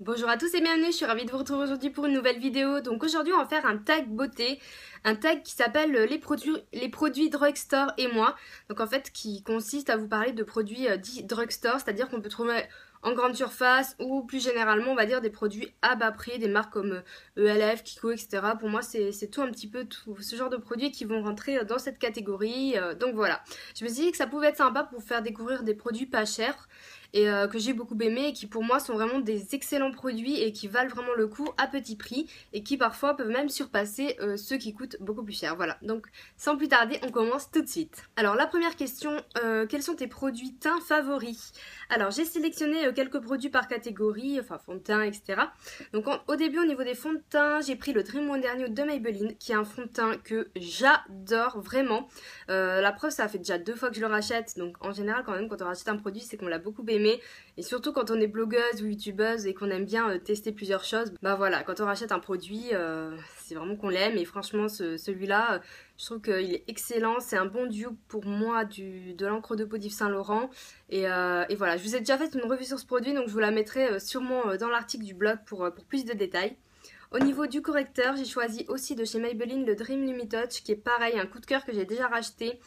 Bonjour à tous et bienvenue, je suis ravie de vous retrouver aujourd'hui pour une nouvelle vidéo. Donc aujourd'hui on va faire un tag beauté, un tag qui s'appelle les produits drugstore et moi. Donc en fait qui consiste à vous parler de produits dits drugstore, c'est-à-dire qu'on peut trouver en grande surface ou plus généralement on va dire des produits à bas prix, des marques comme ELF, Kiko, etc. Pour moi c'est tout un petit peu tout ce genre de produits qui vont rentrer dans cette catégorie. Donc voilà, je me suis dit que ça pouvait être sympa pour vous faire découvrir des produits pas chers et que j'ai beaucoup aimé et qui pour moi sont vraiment des excellents produits et qui valent vraiment le coup à petit prix et qui parfois peuvent même surpasser ceux qui coûtent beaucoup plus cher. Voilà, donc sans plus tarder, on commence tout de suite. Alors la première question, quels sont tes produits teints favoris? Alors j'ai sélectionné quelques produits par catégorie, enfin fond de teint, etc. Donc au début au niveau des fonds de teint, j'ai pris le Dream Modernio de Maybelline qui est un fond de teint que j'adore vraiment. La preuve, ça fait déjà 2 fois que je le rachète, donc en général quand même quand on rachète un produit c'est qu'on l'a beaucoup aimé. Et surtout quand on est blogueuse ou youtubeuse et qu'on aime bien tester plusieurs choses, bah voilà, quand on rachète un produit, c'est vraiment qu'on l'aime. Et franchement, celui-là, je trouve qu'il est excellent. C'est un bon dupe pour moi de l'encre de peau d'Yves Saint Laurent. Et voilà, je vous ai déjà fait une revue sur ce produit, donc je vous la mettrai sûrement dans l'article du blog pour plus de détails. Au niveau du correcteur, j'ai choisi aussi de chez Maybelline le Dream Lumitouch, qui est pareil, un coup de cœur que j'ai déjà racheté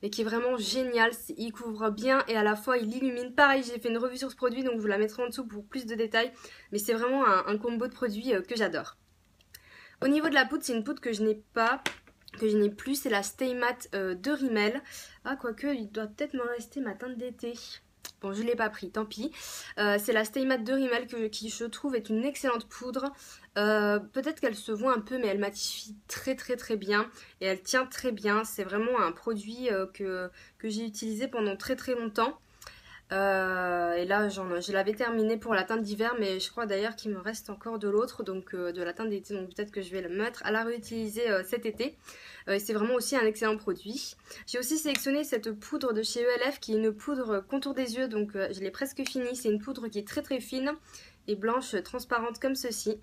et qui est vraiment génial. Il couvre bien et à la fois il illumine. Pareil, j'ai fait une revue sur ce produit, donc je vous la mettrai en dessous pour plus de détails. Mais c'est vraiment un combo de produits que j'adore. Au niveau de la poudre, c'est une poudre que je n'ai pas, que je n'ai plus, c'est la Stay Matte de Rimmel. Ah, quoique, il doit peut-être me rester ma teinte d'été. Bon, je ne l'ai pas pris, tant pis. C'est la Stay Matte de Rimmel qui je trouve est une excellente poudre. Peut-être qu'elle se voit un peu, mais elle matifie très très très bien et elle tient très bien. C'est vraiment un produit que j'ai utilisé pendant très très longtemps. Et là, je l'avais terminé pour la teinte d'hiver, mais je crois d'ailleurs qu'il me reste encore de l'autre, donc de la teinte d'été, donc peut-être que je vais le mettre à la réutiliser cet été. C'est vraiment aussi un excellent produit. J'ai aussi sélectionné cette poudre de chez ELF qui est une poudre contour des yeux, donc je l'ai presque finie. C'est une poudre qui est très très fine et blanche, transparente comme ceci.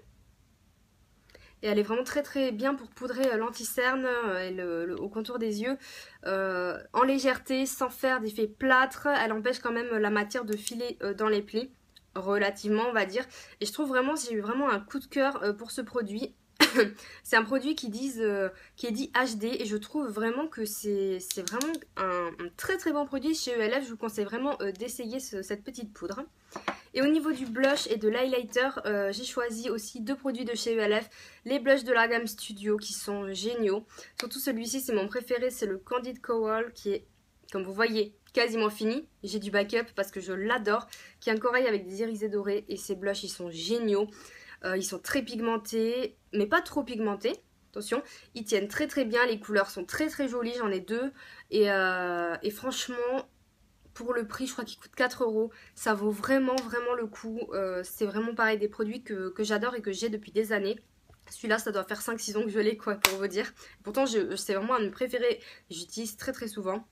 Et elle est vraiment très très bien pour poudrer l'anti-cerne et au contour des yeux en légèreté, sans faire d'effet plâtre. Elle empêche quand même la matière de filer dans les plis, relativement on va dire. Et je trouve vraiment, j'ai eu vraiment un coup de cœur pour ce produit. C'est un produit qui est dit HD et je trouve vraiment que c'est vraiment un très très bon produit chez ELF. Je vous conseille vraiment d'essayer cette petite poudre. Et au niveau du blush et de l'highlighter, j'ai choisi aussi 2 produits de chez ELF, les blushs de la gamme Studio qui sont géniaux. Surtout celui-ci, c'est mon préféré, c'est le Candid Coral qui est, comme vous voyez, quasiment fini. J'ai du backup parce que je l'adore, qui est un corail avec des irisés dorés et ces blushs, ils sont géniaux. Ils sont très pigmentés, mais pas trop pigmentés. Attention, ils tiennent très très bien, les couleurs sont très très jolies, j'en ai 2. Et franchement, pour le prix, je crois qu'il coûte 4 euros. Ça vaut vraiment, vraiment le coup. C'est vraiment pareil, des produits que j'adore et que j'ai depuis des années. Celui-là, ça doit faire 5-6 ans que je l'ai, quoi, pour vous dire. Pourtant, c'est vraiment un de mes préférés. J'utilise très, très souvent.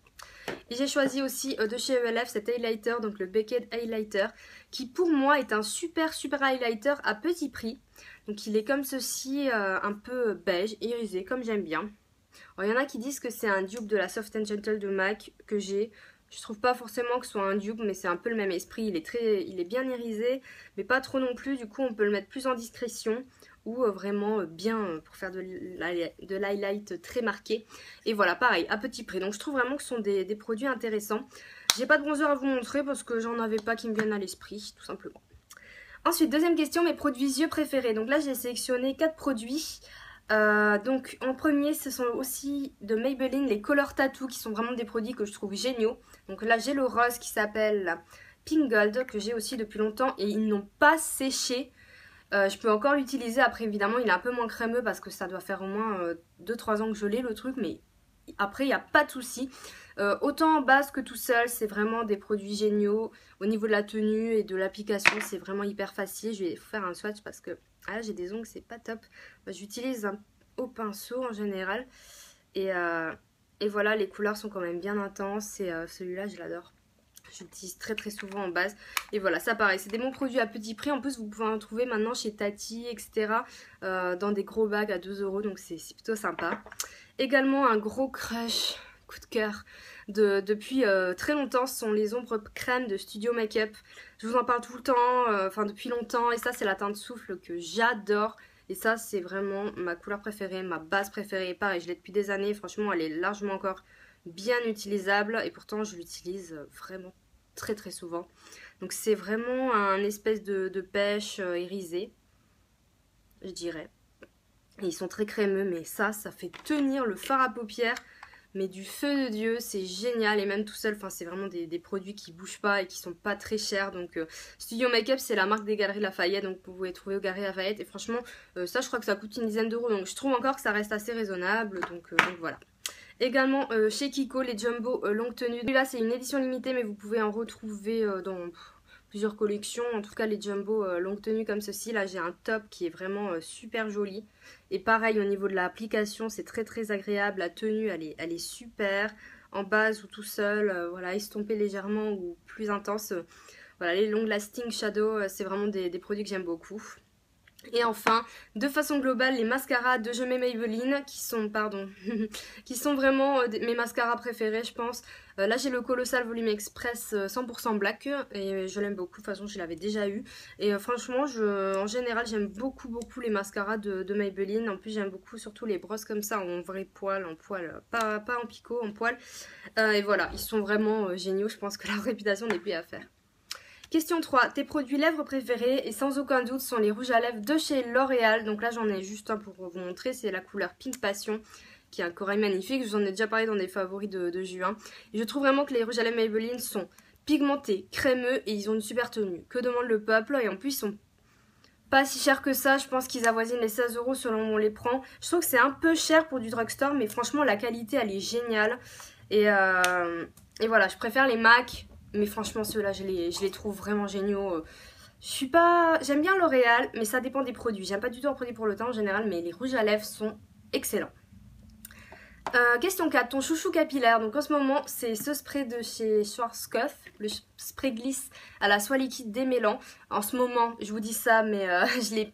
Et j'ai choisi aussi de chez ELF cet highlighter, donc le Beckett Highlighter, qui pour moi est un super, super highlighter à petit prix. Donc il est comme ceci, un peu beige, irisé, comme j'aime bien. Alors, il y en a qui disent que c'est un dupe de la Soft and Gentle de MAC que j'ai. Je trouve pas forcément que ce soit un dupe, mais c'est un peu le même esprit. Il est bien irisé, mais pas trop non plus. Du coup, on peut le mettre plus en discrétion ou vraiment bien pour faire de l'highlight très marqué. Et voilà, pareil, à petit prix. Donc je trouve vraiment que ce sont des produits intéressants. J'ai pas de bronzer à vous montrer parce que j'en avais pas qui me viennent à l'esprit, tout simplement. Ensuite, deuxième question, mes produits yeux préférés. Donc là, j'ai sélectionné 4 produits. Donc en premier, ce sont aussi de Maybelline les Color Tattoo qui sont vraiment des produits que je trouve géniaux. Donc là, j'ai le rose qui s'appelle Pink Gold que j'ai aussi depuis longtemps et ils n'ont pas séché. Je peux encore l'utiliser. Après, évidemment, il est un peu moins crémeux parce que ça doit faire au moins 2-3 ans que je l'ai le truc, mais après, il n'y a pas de souci. Autant en base que tout seul, c'est vraiment des produits géniaux. Au niveau de la tenue et de l'application, c'est vraiment hyper facile. Je vais faire un swatch parce que j'ai des ongles, c'est pas top. J'utilise un au pinceau en général. Et voilà, les couleurs sont quand même bien intenses. Et celui-là, je l'adore. Je l'utilise très très souvent en base. Et voilà, ça pareil, c'est des bons produits à petit prix. En plus, vous pouvez en trouver maintenant chez Tati, etc. Dans des gros bags à 2 euros. Donc c'est plutôt sympa. Également un gros crush coup de cœur depuis très longtemps. Ce sont les ombres crème de Studio Makeup. Je vous en parle tout le temps, enfin depuis longtemps. Et ça c'est la teinte souffle que j'adore. Et ça c'est vraiment ma couleur préférée, ma base préférée. Pareil, je l'ai depuis des années. Franchement elle est largement encore bien utilisable. Et pourtant je l'utilise vraiment très très souvent. Donc c'est vraiment un espèce de pêche irisé, je dirais. Et ils sont très crémeux, mais ça fait tenir le fard à paupières, mais du feu de Dieu, c'est génial. Et même tout seul, enfin c'est vraiment des produits qui bougent pas et qui sont pas très chers. Donc Studio Makeup, c'est la marque des Galeries Lafayette, donc vous pouvez trouver aux Galeries Lafayette. Et franchement, ça je crois que ça coûte une dizaine d'euros, donc je trouve encore que ça reste assez raisonnable. Donc voilà. Également chez Kiko, les Jumbo longue tenue. Celui-là c'est une édition limitée, mais vous pouvez en retrouver dans plusieurs collections. En tout cas les Jumbo longue tenue comme ceci. Là j'ai un top qui est vraiment super joli. Et pareil au niveau de l'application, c'est très très agréable. La tenue elle est super. En base ou tout seul, voilà, estompé légèrement ou plus intense. Voilà, les Long Lasting Shadow, c'est vraiment des produits que j'aime beaucoup. Et enfin, de façon globale, les mascaras de Je mets Maybelline qui sont, qui sont vraiment mes mascaras préférés, je pense. Là, j'ai le Colossal Volume Express 100% Black et je l'aime beaucoup. De toute façon, je l'avais déjà eu. Et franchement, en général, j'aime beaucoup les mascaras de Maybelline. En plus, j'aime beaucoup surtout les brosses comme ça, en vrai poil, pas en picot, en poil. Et voilà, ils sont vraiment géniaux. Je pense que leur réputation n'est plus à faire. Question 3, tes produits lèvres préférés, et sans aucun doute sont les rouges à lèvres de chez L'Oréal. Donc là j'en ai juste un pour vous montrer, c'est la couleur Pink Passion, qui est un corail magnifique. Je vous en ai déjà parlé dans des favoris de juin. Et je trouve vraiment que les rouges à lèvres Maybelline sont pigmentés, crémeux, et ils ont une super tenue. Que demande le peuple? Et en plus ils sont pas si chers que ça, je pense qu'ils avoisinent les 16 € selon où on les prend. Je trouve que c'est un peu cher pour du drugstore, mais franchement la qualité elle est géniale. Et voilà, je préfère les MAC. Mais franchement ceux-là je les trouve vraiment géniaux. J'aime bien L'Oréal, mais ça dépend des produits. J'aime pas du tout un produit pour le teint en général, mais les rouges à lèvres sont excellents. Question 4, ton chouchou capillaire. Donc en ce moment c'est ce spray de chez Schwarzkopf, le spray glisse à la soie liquide démêlant. En ce moment je vous dis ça, mais je l'ai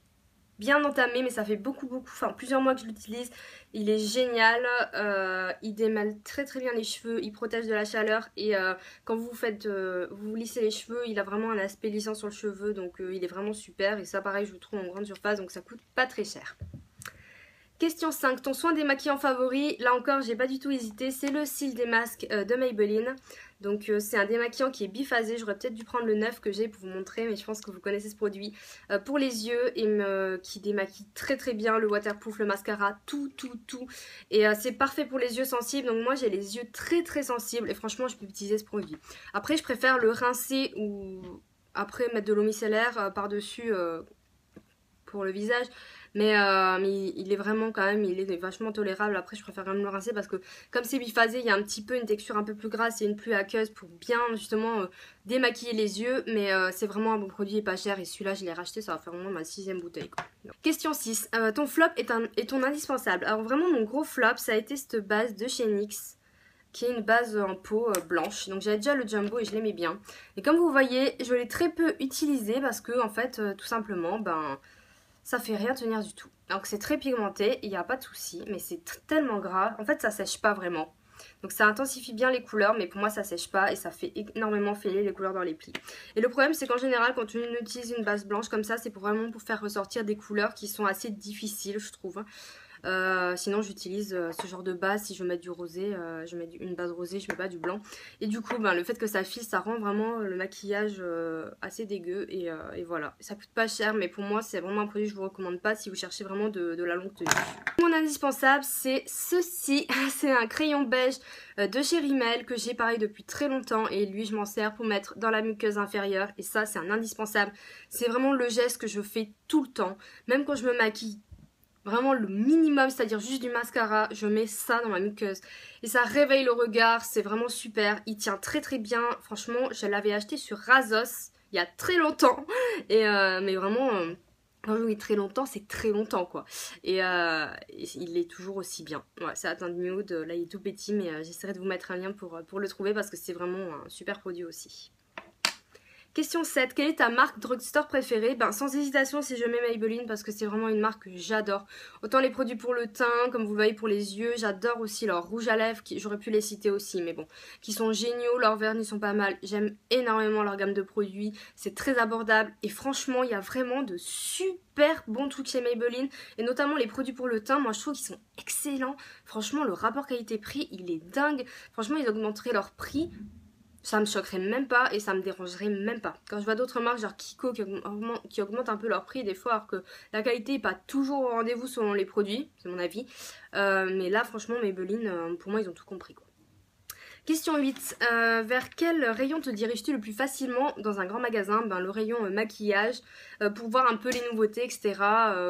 bien entamé, mais ça fait plusieurs mois que je l'utilise. Il est génial, il démêle très très bien les cheveux, il protège de la chaleur et quand vous lissez les cheveux, il a vraiment un aspect lissant sur le cheveu, donc il est vraiment super. Et ça pareil je le trouve en grande surface, donc ça coûte pas très cher. Question 5, ton soin démaquillant favori. Là encore j'ai pas du tout hésité, c'est le Cils des masques de Maybelline. Donc c'est un démaquillant qui est biphasé. J'aurais peut-être dû prendre le neuf que j'ai pour vous montrer, mais je pense que vous connaissez ce produit. Pour les yeux et qui démaquille très très bien, le waterproof, le mascara, tout. Et c'est parfait pour les yeux sensibles. Donc moi j'ai les yeux très très sensibles et franchement je peux utiliser ce produit. Après je préfère le rincer ou après mettre de l'eau micellaire par-dessus pour le visage. Mais il est vraiment quand même, il est vachement tolérable. Après je préfère quand même le rincer parce que comme c'est biphasé, il y a un petit peu une texture un peu plus grasse et une plus aqueuse pour bien justement démaquiller les yeux. Mais c'est vraiment un bon produit et pas cher. Et celui-là je l'ai racheté, ça va faire au moins ma 6e bouteille quoi. Question 6, ton flop est ton indispensable. Alors vraiment mon gros flop ça a été cette base de chez NYX, qui est une base en peau blanche. Donc j'avais déjà le Jumbo et je l'aimais bien. Et comme vous voyez, je l'ai très peu utilisé parce que en fait tout simplement ça fait rien tenir du tout. Donc c'est très pigmenté, il n'y a pas de souci, mais c'est tellement gras. En fait ça sèche pas vraiment. Donc ça intensifie bien les couleurs, mais pour moi ça sèche pas et ça fait énormément fêler les couleurs dans les plis. Et le problème c'est qu'en général quand on utilise une base blanche comme ça, c'est vraiment pour faire ressortir des couleurs qui sont assez difficiles je trouve. Sinon j'utilise ce genre de base. Si je veux mettre du rosé, je mets une base rosée, je mets pas du blanc. Et du coup le fait que ça file, ça rend vraiment le maquillage assez dégueu. Et voilà, ça coûte pas cher, mais pour moi c'est vraiment un produit que je vous recommande pas si vous cherchez vraiment de la longue tenue. Mon indispensable c'est ceci. C'est un crayon beige de chez Rimmel que j'ai pareil depuis très longtemps. Et lui je m'en sers pour mettre dans la muqueuse inférieure. Et ça c'est un indispensable. C'est vraiment le geste que je fais tout le temps. Même quand je me maquille vraiment le minimum, c'est-à-dire juste du mascara, je mets ça dans ma muqueuse. Et ça réveille le regard, c'est vraiment super. Il tient très très bien. Franchement, je l'avais acheté sur Razos il y a très longtemps. Et mais vraiment, quand je dis très longtemps, c'est très longtemps quoi. Et il est toujours aussi bien. Ouais, c'est la teinte nude, là il est tout petit, mais j'essaierai de vous mettre un lien pour le trouver parce que c'est vraiment un super produit aussi. Question 7. Quelle est ta marque drugstore préférée? Ben, sans hésitation, si je mets Maybelline parce que c'est vraiment une marque que j'adore. Autant les produits pour le teint, comme vous le voyez pour les yeux, j'adore aussi leurs rouges à lèvres, j'aurais pu les citer aussi, mais bon, qui sont géniaux, leurs vernis sont pas mal. J'aime énormément leur gamme de produits, c'est très abordable et franchement, il y a vraiment de super bons trucs chez Maybelline et notamment les produits pour le teint, moi je trouve qu'ils sont excellents. Franchement, le rapport qualité-prix, il est dingue. Franchement, ils augmenteraient leur prix. Ça me choquerait même pas et ça me dérangerait même pas. Quand je vois d'autres marques genre Kiko qui augmentent un peu leur prix des fois alors que la qualité n'est pas toujours au rendez-vous selon les produits, c'est mon avis. Mais là franchement Maybelline, pour moi ils ont tout compris quoi. Question 8. Vers quel rayon te diriges-tu le plus facilement dans un grand magasin? Ben, le rayon maquillage, pour voir un peu les nouveautés, etc.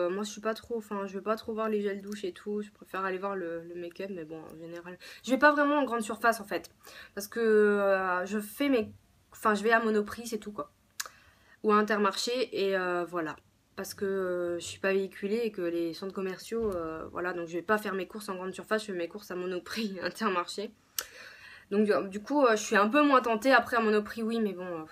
Moi, je suis pas trop, enfin, je vais pas trop voir les gels douche et tout. Je préfère aller voir le make-up, mais bon, en général, je vais pas vraiment en grande surface en fait, parce que je fais enfin, je vais à Monoprix, c'est tout quoi, ou à Intermarché et voilà. Parce que je suis pas véhiculée et que les centres commerciaux, voilà, donc je vais pas faire mes courses en grande surface, je fais mes courses à Monoprix, Intermarché. Donc du coup, je suis un peu moins tentée. Après, à Monoprix, oui, mais bon.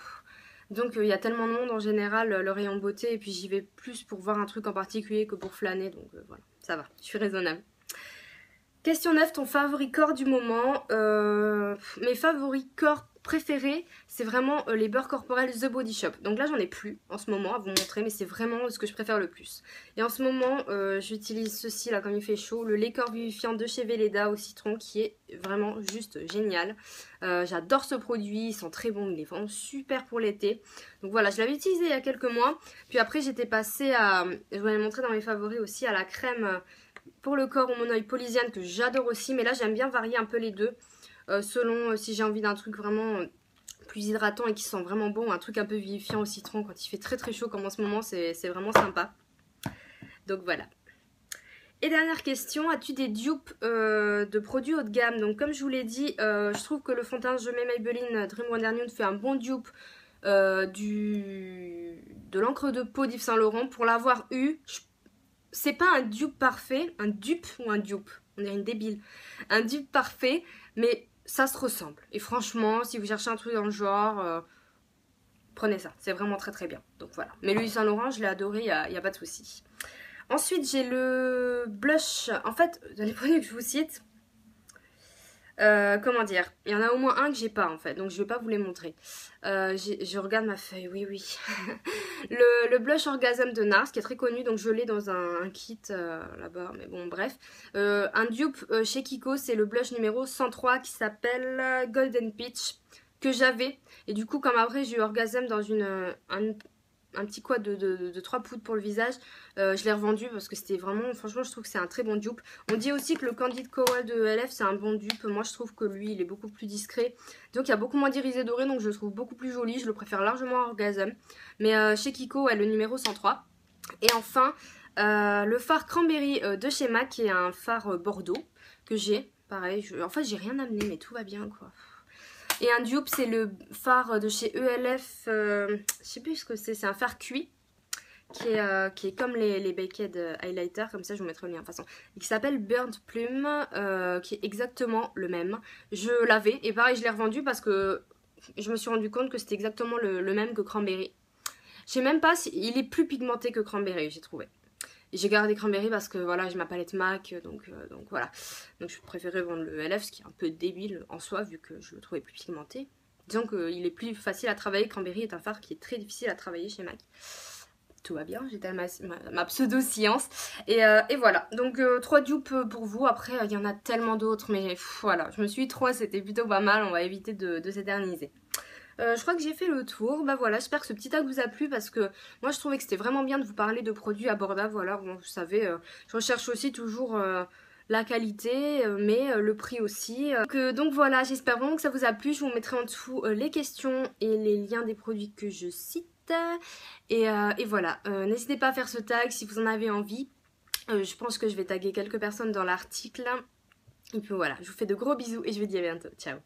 Donc il y a tellement de monde en général, le rayon beauté. Et puis j'y vais plus pour voir un truc en particulier que pour flâner. Donc voilà, ça va, je suis raisonnable. Question 9, ton favori corps du moment. Mes favoris corps préférés, c'est vraiment les beurres corporels The Body Shop. Donc là, j'en ai plus en ce moment à vous montrer, mais c'est vraiment ce que je préfère le plus. Et en ce moment, j'utilise ceci là, comme il fait chaud, le lait corps vivifiant de chez Velleda au citron, qui est vraiment juste génial. J'adore ce produit, il sent très bon, il est vraiment super pour l'été. Donc voilà, je l'avais utilisé il y a quelques mois. Puis après, j'étais passée à, je vous l'ai montré dans mes favoris aussi, à la crème pour le corps au monoï Polysiane que j'adore aussi, mais là j'aime bien varier un peu les deux selon si j'ai envie d'un truc vraiment plus hydratant et qui sent vraiment bon, un truc un peu vivifiant au citron quand il fait très très chaud comme en ce moment, c'est vraiment sympa. Donc voilà. Et dernière question, as-tu des dupes de produits haut de gamme? Donc comme je vous l'ai dit, je trouve que le fond de teint Je mets Maybelline Dream Wonder Nude fait un bon dupe de l'encre de peau d'Yves Saint Laurent. Pour l'avoir eu, c'est pas un dupe parfait, un dupe ou un dupe, on est une débile. Un dupe parfait, mais ça se ressemble. Et franchement, si vous cherchez un truc dans le genre, prenez ça, c'est vraiment très très bien. Donc voilà. Mais le Yves Saint Laurent, je l'ai adoré, il n'y a pas de souci. Ensuite, j'ai le blush. En fait, dans les produits que je vous cite, comment dire, il y en a au moins un que j'ai pas en fait, donc je vais pas vous les montrer. Je regarde ma feuille, oui oui. le blush Orgasm de NARS qui est très connu, donc je l'ai dans un kit là-bas, mais bon bref. Un dupe chez Kiko, c'est le blush numéro 103 qui s'appelle Golden Peach, que j'avais, et du coup comme après j'ai eu Orgasm dans un petit quad de 3 poudres pour le visage, je l'ai revendu parce que c'était vraiment, franchement je trouve que c'est un très bon dupe. On dit aussi que le Candid Coral de LF c'est un bon dupe, moi je trouve que lui il est beaucoup plus discret, donc il y a beaucoup moins d'irisé doré, donc je le trouve beaucoup plus joli, je le préfère largement à Orgasm. Mais chez Kiko, le numéro 103. Et enfin le fard Cranberry de chez MAC, qui est un fard Bordeaux que j'ai, pareil, en fait j'ai rien amené mais tout va bien quoi. Et un dupe, c'est le fard de chez ELF, je sais plus ce que c'est un fard cuit, qui est comme les Baked Highlighter, comme ça je vous mettrai le lien de toute façon, et qui s'appelle Burnt Plume, qui est exactement le même. Je l'avais, et pareil je l'ai revendu parce que je me suis rendu compte que c'était exactement le même que Cranberry. Je sais même pas il est plus pigmenté que Cranberry, j'ai trouvé. J'ai gardé Cranberry parce que voilà, j'ai ma palette MAC, donc voilà. Donc je préférais vendre le LF, ce qui est un peu débile en soi, vu que je le trouvais plus pigmenté. Disons qu'il est plus facile à travailler. Cranberry est un fard qui est très difficile à travailler chez MAC. Tout va bien, j'étais à ma pseudo-science. Et voilà, donc 3 dupes pour vous. Après, il y en a tellement d'autres, mais voilà. Je me suis dit 3, c'était plutôt pas mal, on va éviter de s'éterniser. Je crois que j'ai fait le tour. Bah voilà, j'espère que ce petit tag vous a plu parce que moi je trouvais que c'était vraiment bien de vous parler de produits abordables. Voilà, bon, vous savez, je recherche aussi toujours la qualité, mais le prix aussi. Donc voilà, j'espère vraiment que ça vous a plu. Je vous mettrai en dessous les questions et les liens des produits que je cite. Et voilà, n'hésitez pas à faire ce tag si vous en avez envie. Je pense que je vais taguer quelques personnes dans l'article. Et puis voilà, je vous fais de gros bisous et je vous dis à bientôt. Ciao!